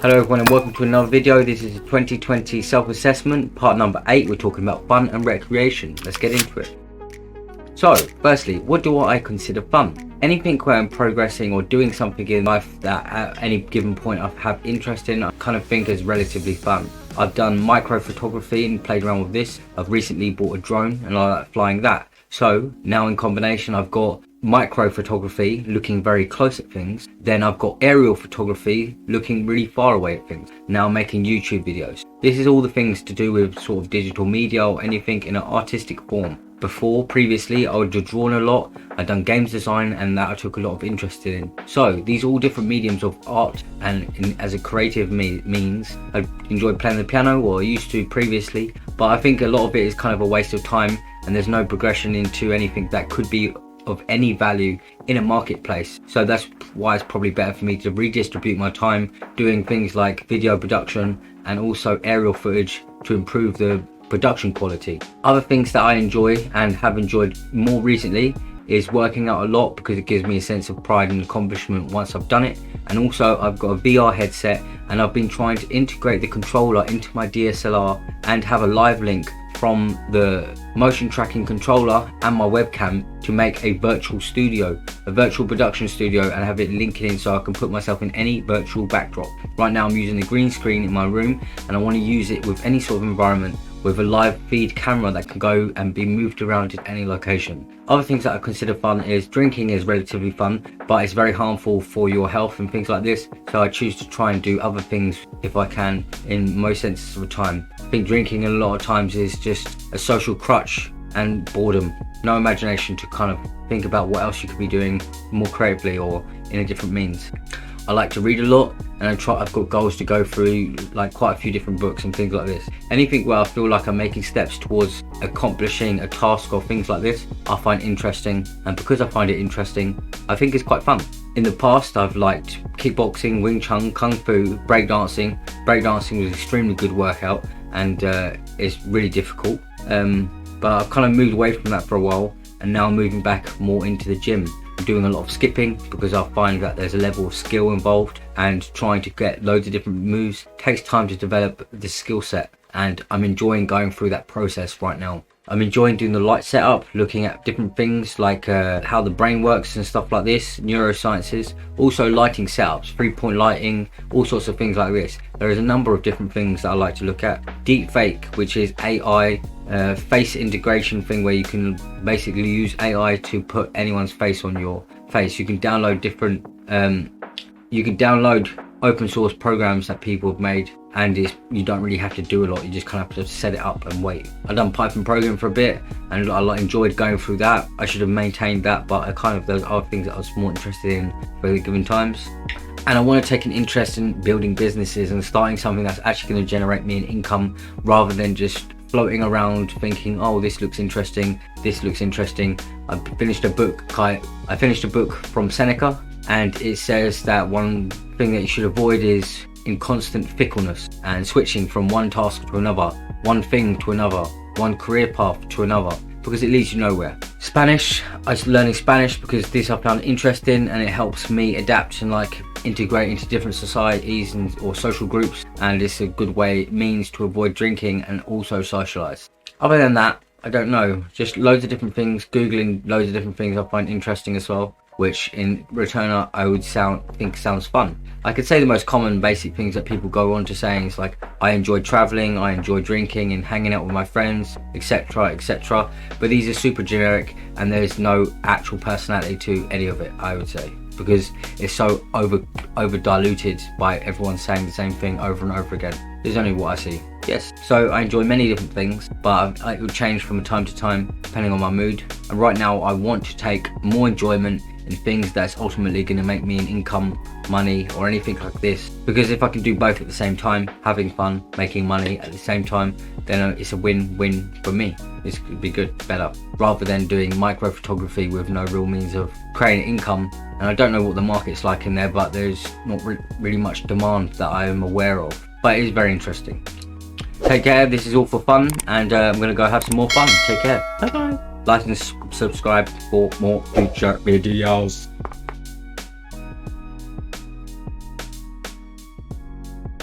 Hello everyone and welcome to another video. This is a 2020 self-assessment, part number 8. We're talking about fun and recreation. Let's get into it. So, firstly, what do I consider fun? Anything where I'm progressing or doing something in life that at any given point I have interest in, I kind of think is relatively fun. I've done micro photography and played around with this. I've recently bought a drone and I like flying that. So now in combination I've got micro photography, looking very close at things, then I've got aerial photography, looking really far away at things, now making YouTube videos. This is all the things to do with sort of digital media or anything in an artistic form. Previously I would have drawn a lot, I'd done games design, and that I took a lot of interest in. So these are all different mediums of art, and as a creative means, I enjoyed playing the piano, or I used to previously, but I think a lot of it is kind of a waste of time and there's no progression into anything that could be of any value in a marketplace. So that's why it's probably better for me to redistribute my time doing things like video production and also aerial footage to improve the production quality. Other things that I enjoy and have enjoyed more recently is working out a lot, because it gives me a sense of pride and accomplishment once I've done it. And also I've got a VR headset and I've been trying to integrate the controller into my DSLR and have a live link from the motion tracking controller and my webcam to make a virtual studio, a virtual production studio, and have it linked in so I can put myself in any virtual backdrop. Right now I'm using a green screen in my room and I want to use it with any sort of environment with a live feed camera that can go and be moved around in any location. Other things that I consider fun is drinking is relatively fun, but it's very harmful for your health and things like this, so I choose to try and do other things if I can in most senses of the time. I think drinking a lot of times is just a social crutch and boredom, no imagination to kind of think about what else you could be doing more creatively or in a different means. I like to read a lot, and I've got goals to go through, like quite a few different books and things like this. Anything where I feel like I'm making steps towards accomplishing a task or things like this, I find interesting, and because I find it interesting, I think it's quite fun. In the past I've liked kickboxing, Wing Chun, Kung Fu, breakdancing. Breakdancing was an extremely good workout and it's really difficult, but I've kind of moved away from that for a while, and now I'm moving back more into the gym. I'm doing a lot of skipping because I find that there's a level of skill involved, and trying to get loads of different moves takes time to develop the skill set, and I'm enjoying going through that process right now. I'm enjoying doing the light setup, looking at different things like how the brain works and stuff like this, neurosciences, also lighting setups, 3-point lighting, all sorts of things like this. There is a number of different things that I like to look at. Deepfake, which is AI face integration thing where you can basically use AI to put anyone's face on your face. You can download different open source programs that people have made, and you don't really have to do a lot, you just kind of have to set it up and wait. I've done Python programming for a bit and I enjoyed going through that. I should have maintained that, but those are things that I was more interested in for the given times. And I want to take an interest in building businesses and starting something that's actually going to generate me an income, rather than just floating around thinking, oh, this looks interesting, this looks interesting. I finished a book from Seneca, and it says that one thing that you should avoid is in constant fickleness and switching from one task to another, one thing to another, one career path to another, because it leads you nowhere. Spanish, I was learning Spanish because this I found interesting, and it helps me adapt and like integrate into different societies or social groups, and it's a good means to avoid drinking and also socialize. Other than that, I don't know, just loads of different things, googling loads of different things I find interesting as well, which in return I would think sounds fun. I could say the most common basic things that people go on to saying is like, I enjoy traveling, I enjoy drinking and hanging out with my friends, etc, etc, but these are super generic and there's no actual personality to any of it, I would say, because it's so over diluted by everyone saying the same thing over and over again. This is only what I see. Yes, so I enjoy many different things, but it will change from time to time depending on my mood, and right now I want to take more enjoyment in things that's ultimately going to make me an income, money, or anything like this, because if I can do both at the same time, having fun, making money at the same time, then it's a win-win for me. This could be good, better, rather than doing micro photography with no real means of creating income. And I don't know what the market's like in there, but there's not really much demand that I am aware of, but it is very interesting. Take care, this is all for fun, and I'm gonna go have some more fun. Take care, bye bye. Like and subscribe for more future videos.